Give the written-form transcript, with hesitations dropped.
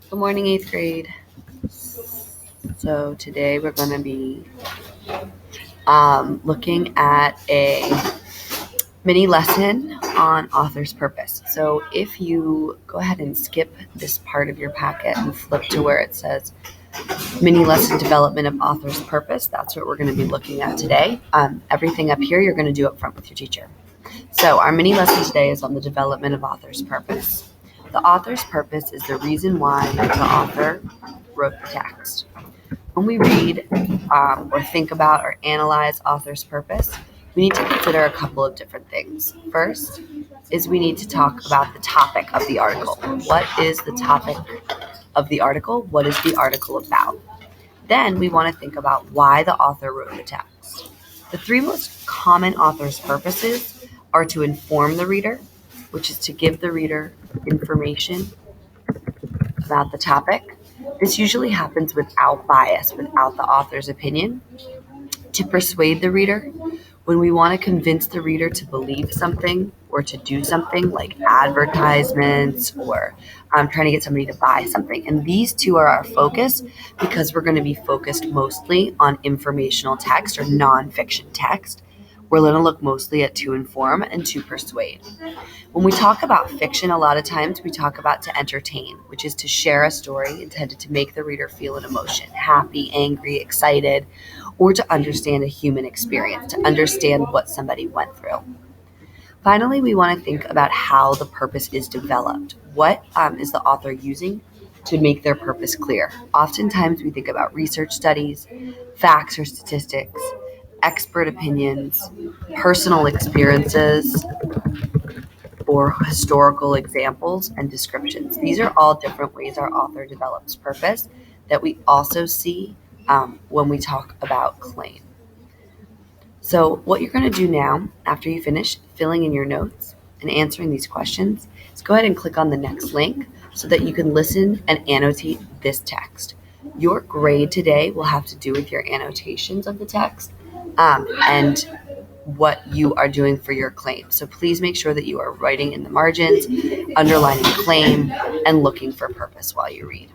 Good morning, eighth grade. So today we're going to be looking at a mini lesson on author's purpose. So if you go ahead and skip this part of your packet and flip to where it says mini lesson development of author's purpose, that's what we're going to be looking at today. Everything up here you're going to do up front with your teacher. So our mini lesson today is on the development of author's purpose. The author's purpose is the reason why the author wrote the text. When we read or think about or analyze author's purpose, we need to consider a couple of different things. First is we need to talk about the topic of the article. What is the topic of the article? What is the article about? Then we want to think about why the author wrote the text. The three most common author's purposes are to inform the reader, which is to give the reader information about the topic. This usually happens without bias, without the author's opinion. To persuade the reader, when we want to convince the reader to believe something or to do something like advertisements or trying to get somebody to buy something. And these two are our focus because we're going to be focused mostly on informational text or nonfiction text. We're going to look mostly at to inform and to persuade. When we talk about fiction, a lot of times we talk about to entertain, which is to share a story intended to make the reader feel an emotion, happy, angry, excited, or to understand a human experience, to understand what somebody went through. Finally, we want to think about how the purpose is developed. What is the author using to make their purpose clear? Oftentimes we think about research studies, facts or statistics, expert opinions, personal experiences, or historical examples and descriptions. These are all different ways our author develops purpose that we also see when we talk about claim. So what you're going to do now, after you finish filling in your notes and answering these questions, is go ahead and click on the next link so that you can listen and annotate this text. Your grade today will have to do with your annotations of the text and what you are doing for your claim. So please make sure that you are writing in the margins, underlining claim, and looking for purpose while you read.